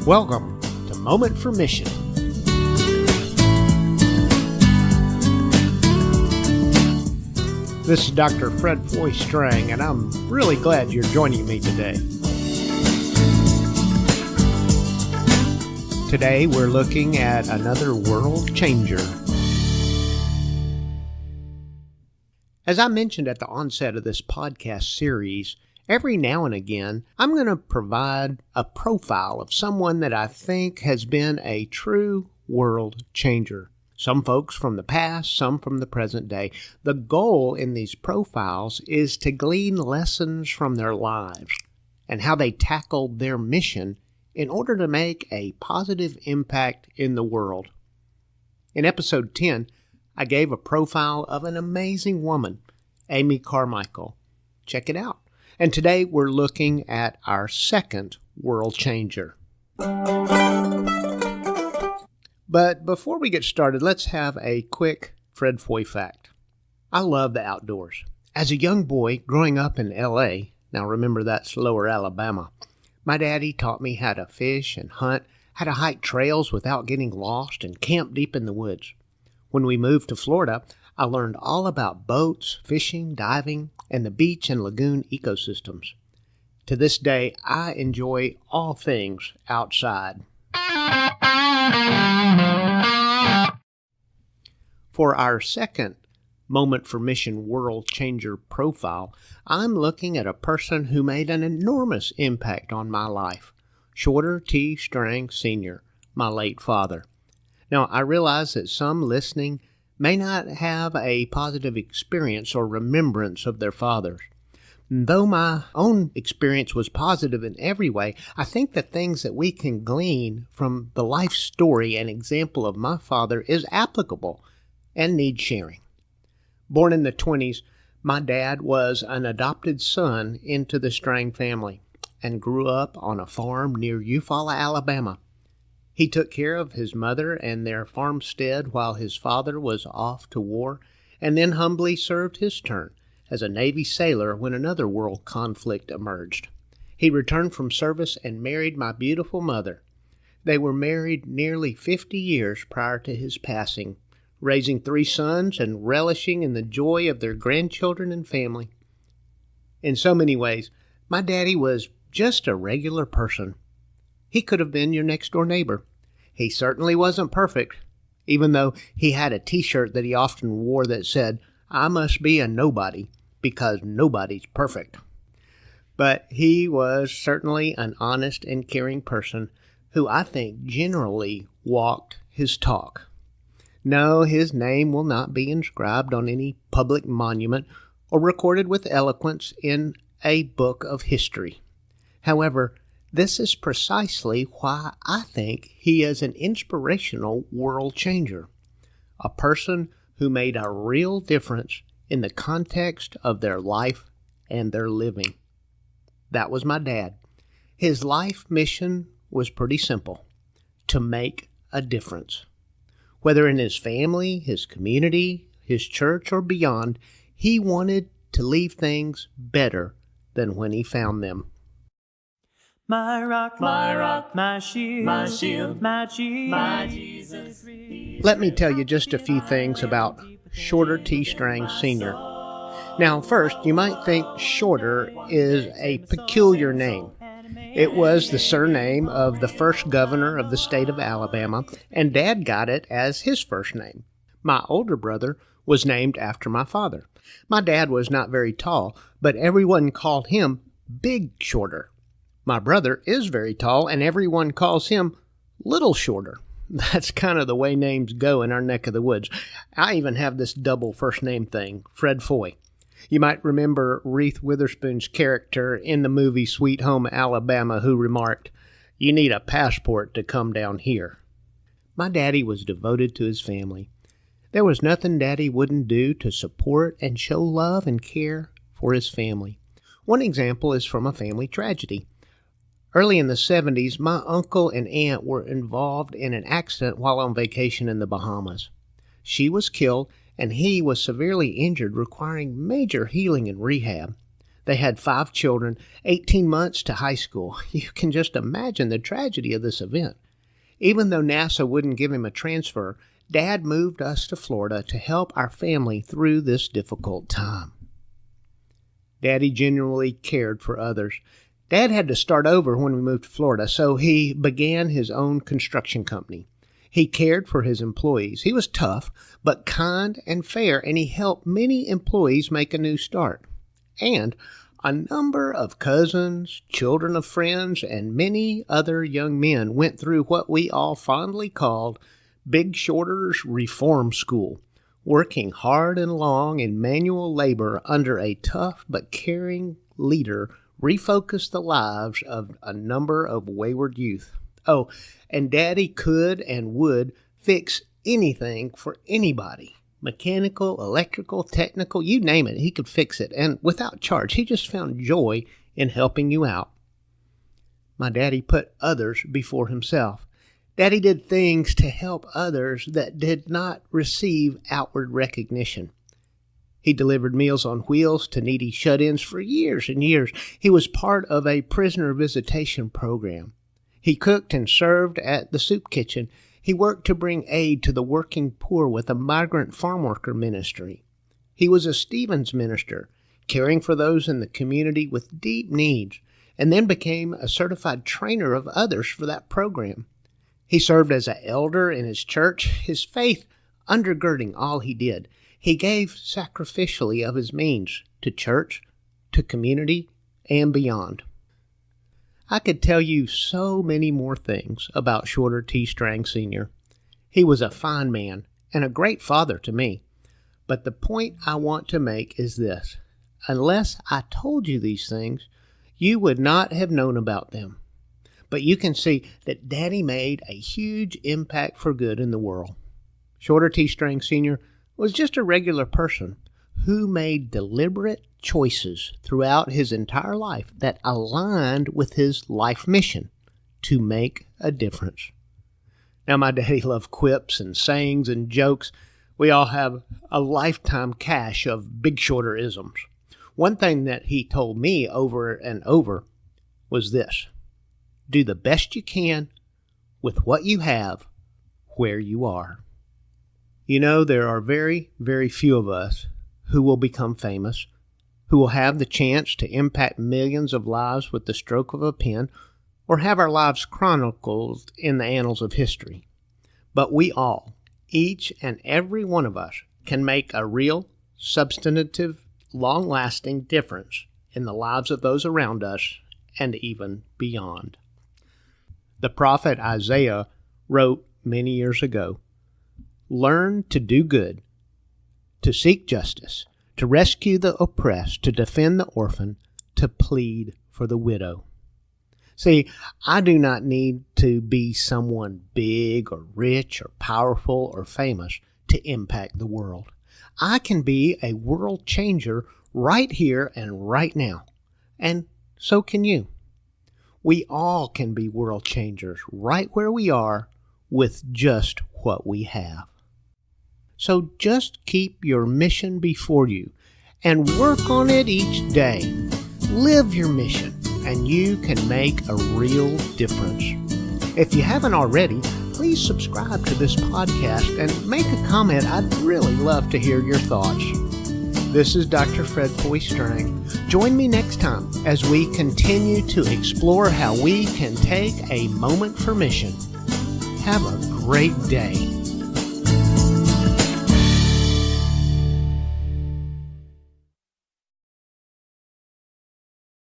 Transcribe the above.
Welcome to Moment for Mission. This is Dr. Fred Foy Strang, and I'm really glad you're joining me today. Today we're looking at another world changer. As I mentioned at the onset of this podcast series, every now and again, I'm going to provide a profile of someone that I think has been a true world changer. Some folks from the past, some from the present day. The goal in these profiles is to glean lessons from their lives and how they tackled their mission in order to make a positive impact in the world. In episode 10, I gave a profile of an amazing woman, Amy Carmichael. Check it out. And today we're looking at our second world changer. But before we get started, let's have a quick Fred Foy fact. I love the outdoors. As a young boy growing up in L.A., now remember that's lower Alabama, my daddy taught me how to fish and hunt, how to hike trails without getting lost, and camp deep in the woods. When we moved to Florida, I learned all about boats, fishing, diving, and the beach and lagoon ecosystems. To this day, I enjoy all things outside. For our second Moment for Mission World Changer profile, I'm looking at a person who made an enormous impact on my life, Shorter T. Strang Sr., my late father. Now, I realize that some listening may not have a positive experience or remembrance of their fathers. Though my own experience was positive in every way, I think the things that we can glean from the life story and example of my father is applicable and needs sharing. Born in the 20s, my dad was an adopted son into the Strang family and grew up on a farm near Eufaula, Alabama. He took care of his mother and their farmstead while his father was off to war, and then humbly served his turn as a Navy sailor when another world conflict emerged. He returned from service and married my beautiful mother. They were married nearly 50 years prior to his passing, raising 3 sons and relishing in the joy of their grandchildren and family. In so many ways, my daddy was just a regular person. He could have been your next-door neighbor. He certainly wasn't perfect, even though he had a t-shirt that he often wore that said, "I must be a nobody, because nobody's perfect." But he was certainly an honest and caring person who I think generally walked his talk. No, his name will not be inscribed on any public monument or recorded with eloquence in a book of history. However, this is precisely why I think he is an inspirational world changer, a person who made a real difference in the context of their life and their living. That was my dad. His life mission was pretty simple: to make a difference. Whether in his family, his community, his church, or beyond, he wanted to leave things better than when he found them. My rock, my shield, my Jesus. Let me tell you just a few things about Shorter T. Strang Sr. Now, first, you might think Shorter is a peculiar name. It was the surname of the first governor of the state of Alabama, and Dad got it as his first name. My older brother was named after my father. My dad was not very tall, but everyone called him Big Shorter. My brother is very tall, and everyone calls him Little Shorter. That's kind of the way names go in our neck of the woods. I even have this double first name thing, Fred Foy. You might remember Reese Witherspoon's character in the movie Sweet Home Alabama, who remarked, "You need a passport to come down here." My daddy was devoted to his family. There was nothing Daddy wouldn't do to support and show love and care for his family. One example is from a family tragedy. Early in the 70s, my uncle and aunt were involved in an accident while on vacation in the Bahamas. She was killed, and he was severely injured, requiring major healing and rehab. They had 5 children, 18 months to high school. You can just imagine the tragedy of this event. Even though NASA wouldn't give him a transfer, Dad moved us to Florida to help our family through this difficult time. Daddy genuinely cared for others. Dad had to start over when we moved to Florida, so he began his own construction company. He cared for his employees. He was tough, but kind and fair, and he helped many employees make a new start. And a number of cousins, children of friends, and many other young men went through what we all fondly called Big Shorter's Reform School, working hard and long in manual labor under a tough but caring leader refocused the lives of a number of wayward youth. Oh, and Daddy could and would fix anything for anybody. Mechanical, electrical, technical, you name it, he could fix it. And without charge, he just found joy in helping you out. My daddy put others before himself. Daddy did things to help others that did not receive outward recognition. He delivered Meals on Wheels to needy shut-ins for years and years. He was part of a prisoner visitation program. He cooked and served at the soup kitchen. He worked to bring aid to the working poor with a migrant farm worker ministry. He was a Stevens minister, caring for those in the community with deep needs, and then became a certified trainer of others for that program. He served as an elder in his church, his faith undergirding all he did. He gave sacrificially of his means to church, to community, and beyond. I could tell you so many more things about Shorter T. Strang Sr. He was a fine man and a great father to me. But the point I want to make is this. Unless I told you these things, you would not have known about them. But you can see that Daddy made a huge impact for good in the world. Shorter T. Strang Sr. was just a regular person who made deliberate choices throughout his entire life that aligned with his life mission to make a difference. Now, my daddy loved quips and sayings and jokes. We all have a lifetime cache of Big Shorter-isms. One thing that he told me over and over was this: do the best you can with what you have where you are. You know, there are very, very few of us who will become famous, who will have the chance to impact millions of lives with the stroke of a pen, or have our lives chronicled in the annals of history. But we all, each and every one of us, can make a real, substantive, long-lasting difference in the lives of those around us and even beyond. The prophet Isaiah wrote many years ago, "Learn to do good, to seek justice, to rescue the oppressed, to defend the orphan, to plead for the widow." See, I do not need to be someone big or rich or powerful or famous to impact the world. I can be a world changer right here and right now. And so can you. We all can be world changers right where we are with just what we have. So just keep your mission before you and work on it each day. Live your mission, and you can make a real difference. If you haven't already, please subscribe to this podcast and make a comment. I'd really love to hear your thoughts. This is Dr. Fred Foy Strang. Join me next time as we continue to explore how we can take a moment for mission. Have a great day.